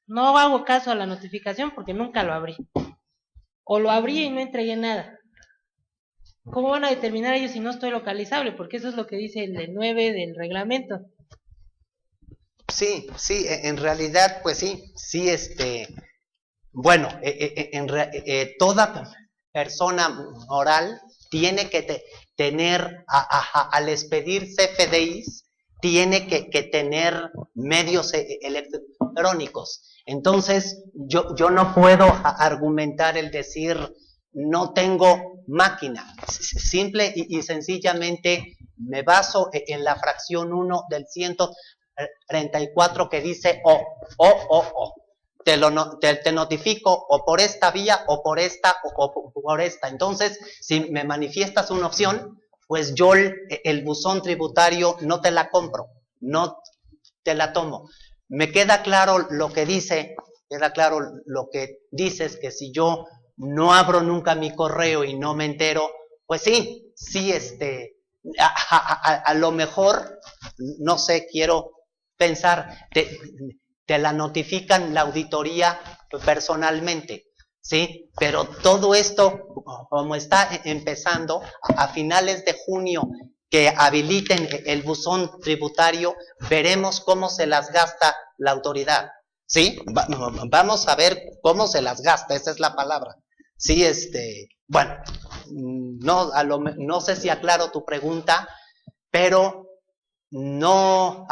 No hago caso a la notificación porque nunca lo abrí. O lo abrí y no entregué nada. ¿Cómo van a determinar ellos si no estoy localizable? Porque eso es lo que dice el 9 del reglamento. Sí, en realidad, pues sí, bueno, toda persona moral tiene que tener, al expedir CFDIs, tiene que tener medios electrónicos. Entonces, yo no puedo argumentar el decir, no tengo máquina. Simple y sencillamente me baso en la fracción 1 del 134 que dice te notifico o por esta vía o por esta o por esta. Entonces, si me manifiestas una opción, pues yo el buzón tributario no te la compro, no te la tomo. Me queda claro lo que dices, que si yo no abro nunca mi correo y no me entero, pues sí, a lo mejor, no sé, quiero pensar, te la notifican la auditoría personalmente, ¿sí? Pero todo esto, como está empezando, a finales de junio, que habiliten el buzón tributario, veremos cómo se las gasta la autoridad, ¿sí? Vamos a ver cómo se las gasta, esa es la palabra. Sí, bueno, no sé si aclaro tu pregunta, pero no,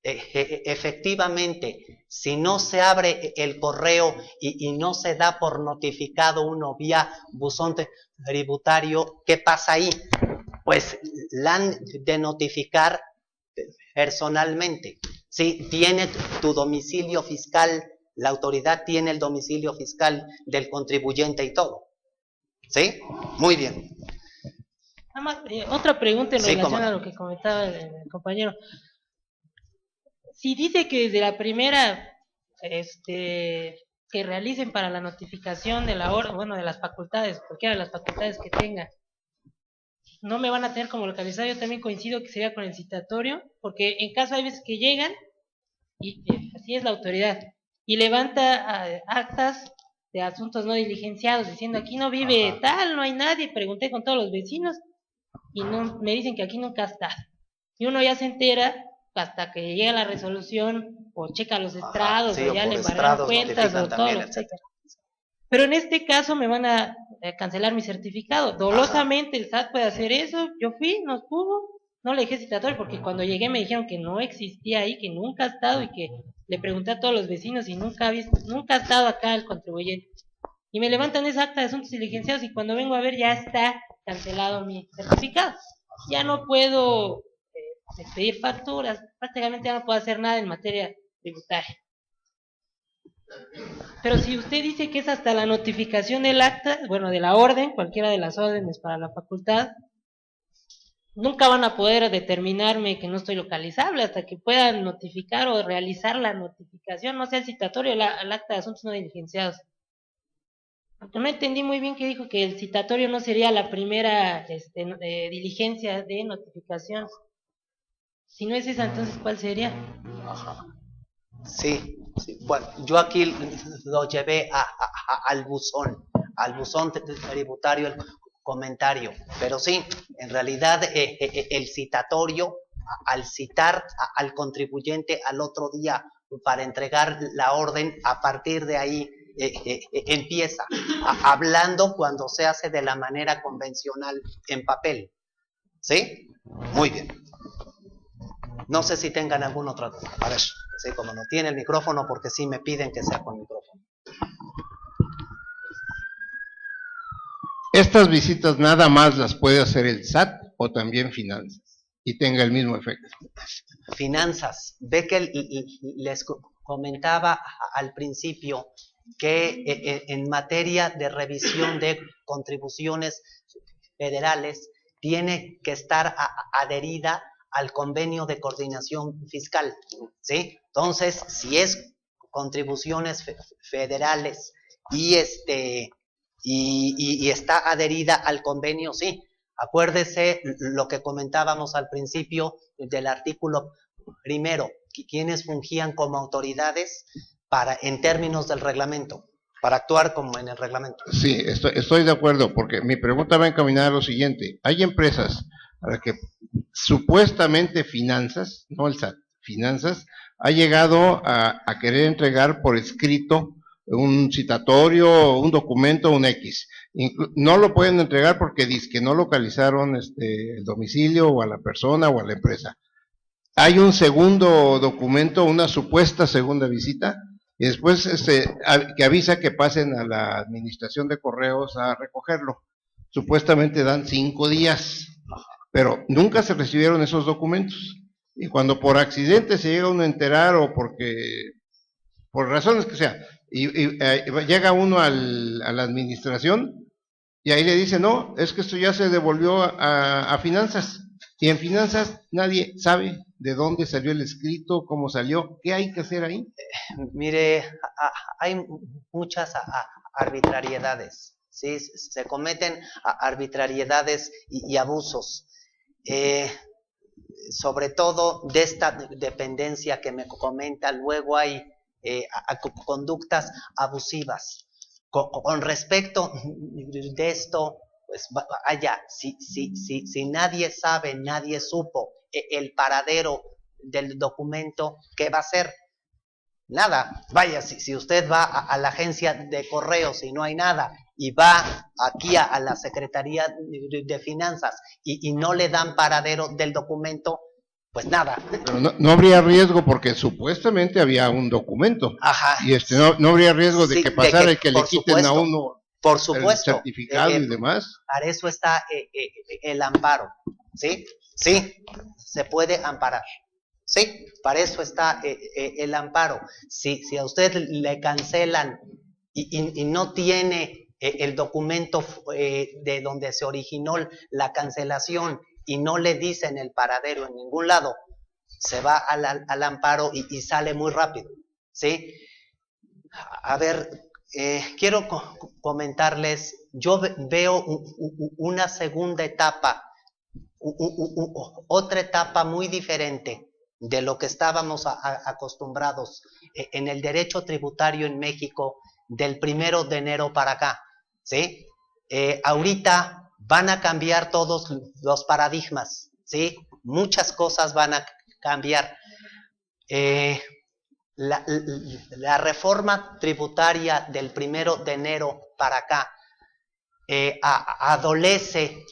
efectivamente, si no se abre el correo y no se da por notificado uno vía buzón tributario, ¿qué pasa ahí? Pues la han de notificar personalmente. Sí, tiene tu domicilio fiscal, la autoridad tiene el domicilio fiscal del contribuyente y todo. ¿Sí? Muy bien. Nada más, otra pregunta en Sí, relación cómo no. a lo que comentaba el compañero. Si dice que desde la primera que realicen para la notificación de la hora, bueno, de las facultades, cualquiera de las facultades que tenga, no me van a tener como localizado, yo también coincido que sería con el citatorio, porque en caso hay veces que llegan, y así es la autoridad, y levanta actas de asuntos no diligenciados, diciendo aquí no vive tal, no hay nadie, pregunté con todos los vecinos, y no me dicen que aquí nunca está. Y uno ya se entera hasta que llega la resolución, o checa los estrados, sí, o ya o le por embargaron estrados cuentas, notifican o todo también, lo etcétera. Pero en este caso me van a cancelar mi certificado. Dolosamente el SAT puede hacer eso. Yo fui, no estuvo, no le dejé citatorio porque cuando llegué me dijeron que no existía ahí, que nunca ha estado y que le pregunté a todos los vecinos y nunca ha estado acá el contribuyente. Y me levantan esa acta de asuntos diligenciados y cuando vengo a ver ya está cancelado mi certificado. Ya no puedo expedir facturas, prácticamente ya no puedo hacer nada en materia tributaria. Pero si usted dice que es hasta la notificación del acta, bueno, de la orden, cualquiera de las órdenes para la facultad, nunca van a poder determinarme que no estoy localizable hasta que puedan notificar o realizar la notificación, no sea el citatorio, el acta de asuntos no diligenciados. Porque no entendí muy bien que dijo que el citatorio no sería la primera diligencia de notificación. Si no es esa, entonces, ¿cuál sería? Sí, Sí, bueno, yo aquí lo llevé al buzón tributario, el comentario, pero sí, en realidad el citatorio, al citar al contribuyente al otro día para entregar la orden, a partir de ahí empieza, hablando cuando se hace de la manera convencional en papel, ¿sí? Muy bien. No sé si tengan algún otro. A ver, sí, como no tiene el micrófono, porque sí me piden que sea con micrófono. Estas visitas nada más las puede hacer el SAT o también finanzas y tenga el mismo efecto. Finanzas. Ve que les comentaba al principio que en materia de revisión de contribuciones federales tiene que estar adherida al convenio de coordinación fiscal, ¿sí? Entonces, si es contribuciones federales y está adherida al convenio, sí. Acuérdese lo que comentábamos al principio del artículo primero, quienes fungían como autoridades en términos del reglamento, para actuar como en el reglamento. Sí, estoy de acuerdo, porque mi pregunta va encaminada a lo siguiente. Hay empresas a las que supuestamente finanzas, no el SAT, finanzas, ha llegado a querer entregar por escrito un citatorio, un documento, un X. No lo pueden entregar porque dice que no localizaron el domicilio o a la persona o a la empresa. Hay un segundo documento, una supuesta segunda visita, y después que avisa que pasen a la administración de correos a recogerlo. Supuestamente dan 5 días, pero nunca se recibieron esos documentos. Y cuando por accidente se llega uno a enterar o porque, por razones que sea, y llega uno a la administración y ahí le dice, no, es que esto ya se devolvió a finanzas. Y en finanzas nadie sabe de dónde salió el escrito, cómo salió, qué hay que hacer ahí. Mire, hay muchas arbitrariedades, ¿sí? Se cometen arbitrariedades y abusos, sobre todo de esta dependencia que me comenta. Luego hay conductas abusivas. Con respecto de esto, pues vaya, si nadie sabe, nadie supo el paradero del documento, ¿qué va a hacer? Nada. Vaya, si usted va a la agencia de correos y no hay nada, y va aquí a la Secretaría de Finanzas y no le dan paradero del documento, pues nada. Pero no habría riesgo porque supuestamente había un documento. Ajá. Y no habría riesgo de que pasara y que le quiten supuesto, a uno por supuesto, el certificado y demás. Para eso está el amparo, ¿sí? Sí, se puede amparar. Sí, para eso está el amparo. Si a usted le cancelan y no tiene el documento de donde se originó la cancelación y no le dicen el paradero en ningún lado, se va al amparo y sale muy rápido, ¿sí? A ver, quiero comentarles, yo veo una segunda etapa, otra etapa muy diferente de lo que estábamos acostumbrados en el derecho tributario en México del 1 de enero para acá, ¿sí? Ahorita van a cambiar todos los paradigmas, ¿sí? Muchas cosas van a cambiar. La reforma tributaria del 1 de enero para acá adolece,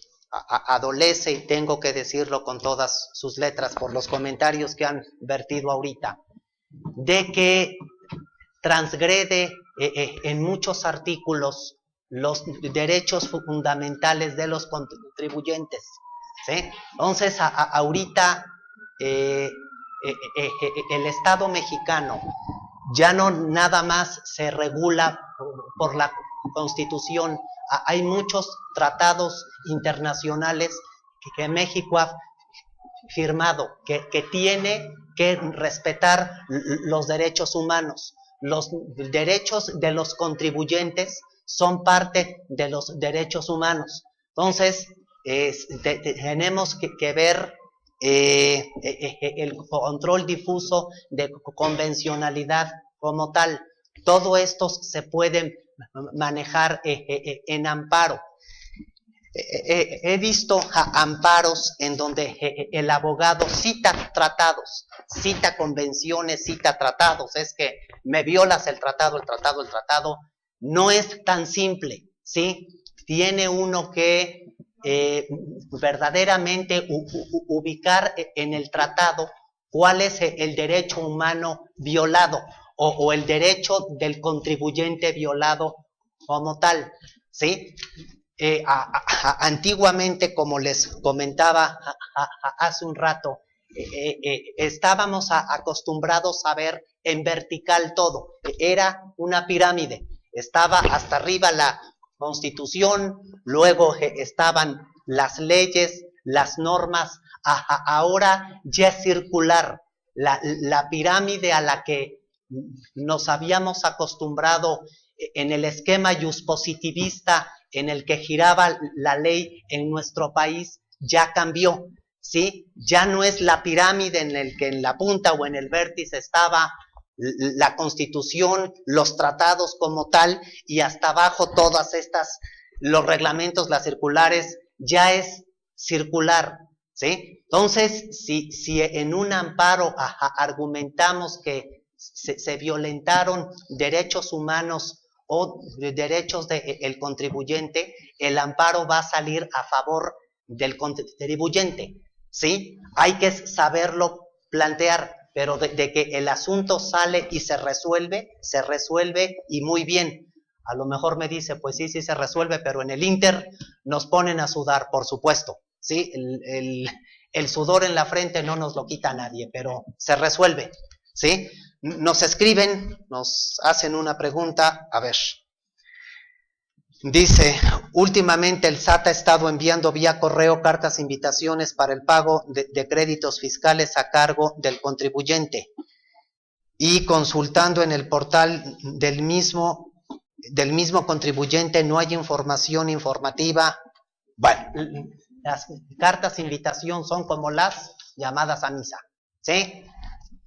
y tengo que decirlo con todas sus letras por los comentarios que han vertido ahorita, de que transgrede en muchos artículos los derechos fundamentales de los contribuyentes, ¿sí? Entonces ahorita el Estado mexicano ya no nada más se regula por la Constitución. Hay muchos tratados internacionales que México ha firmado, que tiene que respetar los derechos humanos. Los derechos de los contribuyentes son parte de los derechos humanos. Entonces, tenemos que ver el control difuso de convencionalidad como tal. Todo esto se puede manejar en amparo. He visto amparos en donde el abogado cita tratados, cita convenciones, cita tratados. Es que me violas el tratado. No es tan simple, ¿sí? Tiene uno que verdaderamente ubicar en el tratado cuál es el derecho humano violado o el derecho del contribuyente violado como tal, ¿sí? Antiguamente, como les comentaba hace un rato, estábamos acostumbrados a ver en vertical todo. Era una pirámide. Estaba hasta arriba la Constitución, luego estaban las leyes, las normas. Ahora ya es circular. La pirámide a la que nos habíamos acostumbrado en el esquema juspositivista en el que giraba la ley en nuestro país, ya cambió, ¿sí? Ya no es la pirámide en el que en la punta o en el vértice estaba la Constitución, los tratados como tal, y hasta abajo todas estas, los reglamentos, las circulares, ya es circular, ¿sí? Entonces, si en un amparo argumentamos que se violentaron derechos humanos o derechos del contribuyente, el amparo va a salir a favor del contribuyente, ¿sí? Hay que saberlo plantear, pero de que el asunto sale y se resuelve y muy bien. A lo mejor me dice, pues sí se resuelve, pero en el Inter nos ponen a sudar, por supuesto, ¿sí? El sudor en la frente no nos lo quita nadie, pero se resuelve, ¿sí? Nos escriben, nos hacen una pregunta, a ver. Dice, últimamente el SAT ha estado enviando vía correo cartas invitaciones para el pago de créditos fiscales a cargo del contribuyente y consultando en el portal del mismo contribuyente no hay información informativa. Bueno, las cartas invitación son como las llamadas a misa, ¿sí?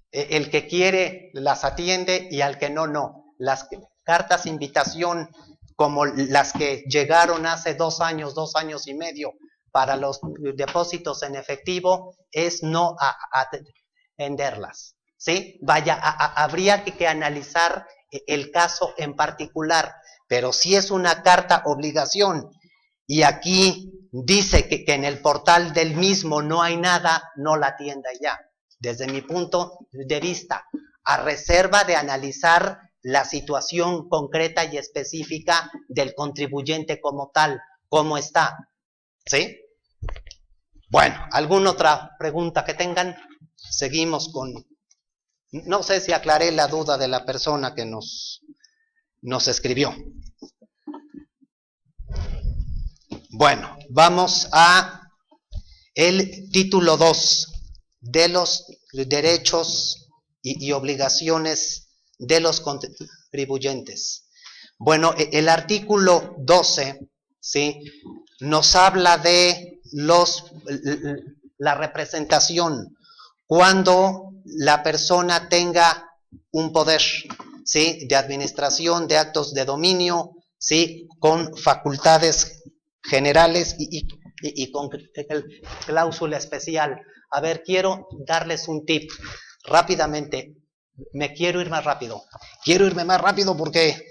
El que quiere las atiende y al que no, no. Las cartas invitación como las que llegaron hace 2 años, 2 años y medio para los depósitos en efectivo, es no atenderlas, ¿sí? Vaya, habría que analizar el caso en particular, pero si es una carta obligación y aquí dice que en el portal del mismo no hay nada, no la atienda ya. Desde mi punto de vista, a reserva de analizar la situación concreta y específica del contribuyente como tal, cómo está, ¿sí? Bueno, ¿alguna otra pregunta que tengan? Seguimos con... No sé si aclaré la duda de la persona que nos escribió. Bueno, vamos a el título 2 de los derechos y obligaciones de los contribuyentes. Bueno, el artículo 12, ¿sí? Nos habla de la representación cuando la persona tenga un poder, ¿sí? De administración de actos de dominio, ¿sí? Con facultades generales y con cláusula especial. A ver, quiero darles un tip rápidamente. Me quiero ir más rápido. Quiero irme más rápido porque,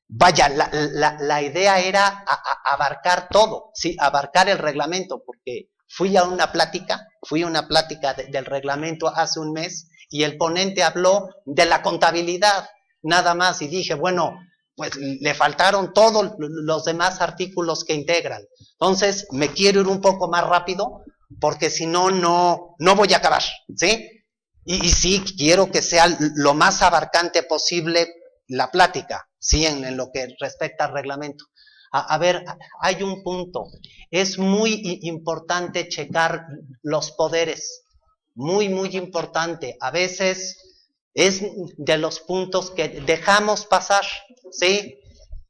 vaya, la idea era abarcar todo, ¿sí? Abarcar el reglamento, porque fui a una plática del reglamento hace un mes y el ponente habló de la contabilidad, nada más, y dije, bueno, pues le faltaron todos los demás artículos que integran. Entonces, me quiero ir un poco más rápido porque si no, no voy a acabar, ¿sí? Y sí, quiero que sea lo más abarcante posible la plática, ¿sí? En lo que respecta al reglamento. A ver, hay un punto. Es muy importante checar los poderes. Muy, muy importante. A veces es de los puntos que dejamos pasar, ¿sí?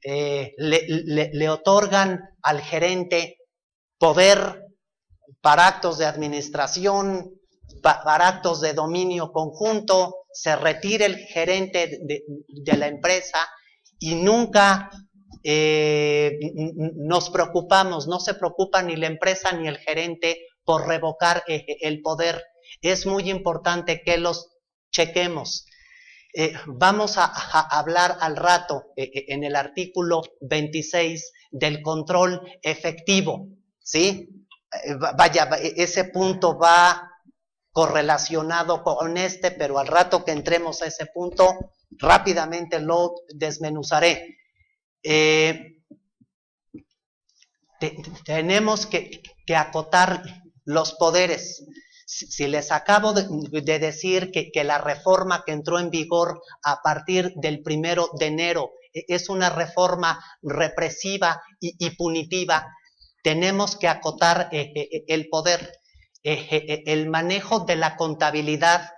Le otorgan al gerente poder para actos de administración, para actos de dominio conjunto, se retire el gerente de la empresa y nunca nos preocupamos, no se preocupa ni la empresa ni el gerente por revocar el poder. Es muy importante que los chequemos. Vamos a hablar al rato en el artículo 26 del control efectivo, ¿sí? Vaya, ese punto va correlacionado con este, pero al rato que entremos a ese punto, rápidamente lo desmenuzaré. Tenemos que acotar los poderes. Si les acabo de decir que la reforma que entró en vigor a partir del 1 de enero es una reforma represiva y punitiva, tenemos que acotar el poder. El manejo de la contabilidad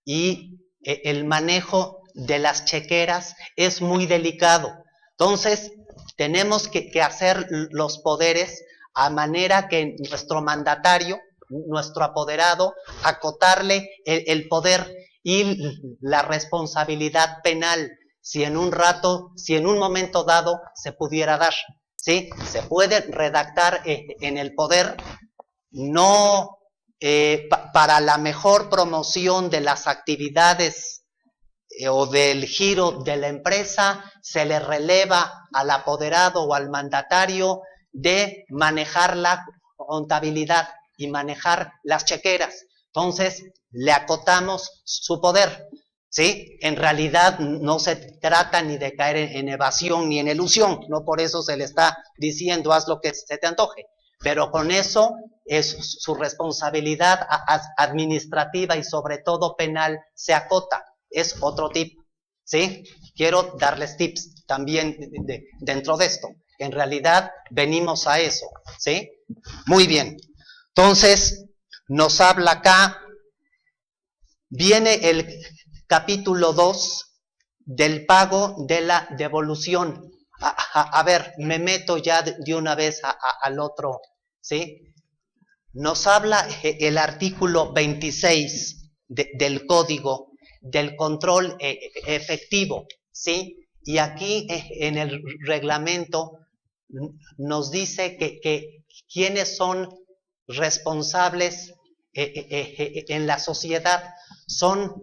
y el manejo de las chequeras es muy delicado. Entonces, tenemos que hacer los poderes a manera que nuestro mandatario, nuestro apoderado, acotarle el poder y la responsabilidad penal, si en un momento dado se pudiera dar, ¿sí? Se puede redactar en el poder, no para la mejor promoción de las actividades o del giro de la empresa, se le releva al apoderado o al mandatario de manejar la contabilidad y manejar las chequeras. Entonces, le acotamos su poder, ¿sí? En realidad no se trata ni de caer en evasión ni en elusión, no por eso se le está diciendo haz lo que se te antoje, pero con eso es su responsabilidad administrativa y sobre todo penal se acota. Es otro tip, ¿sí? Quiero darles tips también dentro de esto. En realidad venimos a eso, ¿sí? Muy bien. Entonces, nos habla acá, viene el capítulo 2 del pago de la devolución. A ver, me meto ya de una vez al otro, ¿sí? Nos habla el artículo 26 del Código del control efectivo, ¿sí? Y aquí en el reglamento nos dice que quiénes son responsables en la sociedad. Son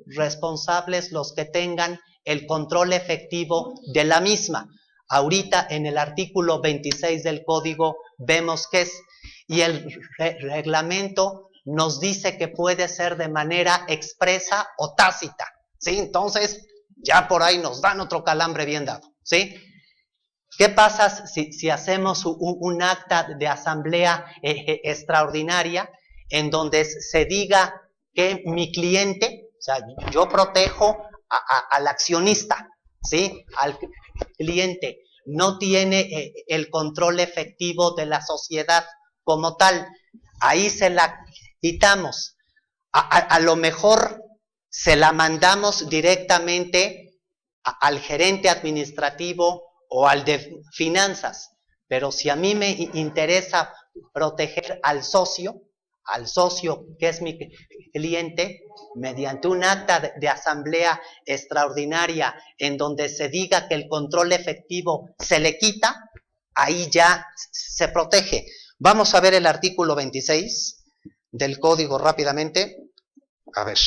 responsables los que tengan el control efectivo de la misma. Ahorita en el artículo 26 del Código vemos que es, y el reglamento nos dice que puede ser de manera expresa o tácita, ¿sí? Entonces, ya por ahí nos dan otro calambre bien dado, ¿sí? ¿Qué pasa si hacemos un acta de asamblea extraordinaria en donde se diga que mi cliente, o sea, yo protejo al accionista, ¿sí? Al cliente, no tiene el control efectivo de la sociedad como tal? Ahí se la quitamos. A lo mejor se la mandamos directamente al gerente administrativo o al de finanzas, pero si a mí me interesa proteger al socio que es mi cliente, mediante un acta de asamblea extraordinaria en donde se diga que el control efectivo se le quita, ahí ya se protege. Vamos a ver el artículo 26 del Código rápidamente. A ver.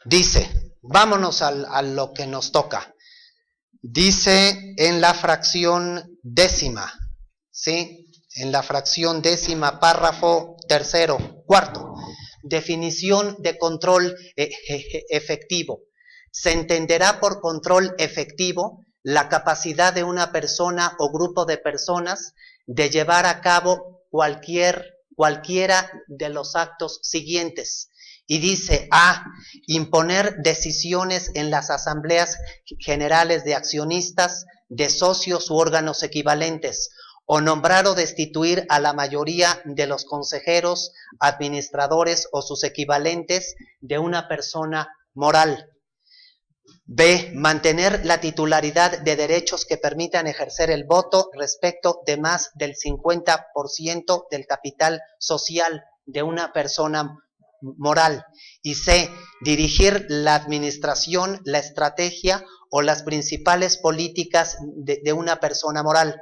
Dice, vámonos a lo que nos toca. Dice en la fracción décima, ¿sí? En la fracción décima, párrafo tercero, cuarto. Definición de control efectivo. Se entenderá por control efectivo la capacidad de una persona o grupo de personas de llevar a cabo cualquiera de los actos siguientes. Y dice A, imponer decisiones en las asambleas generales de accionistas, de socios u órganos equivalentes, o nombrar o destituir a la mayoría de los consejeros, administradores o sus equivalentes de una persona moral. B. Mantener la titularidad de derechos que permitan ejercer el voto respecto de más del 50% del capital social de una persona moral. Y C. Dirigir la administración, la estrategia o las principales políticas de una persona moral.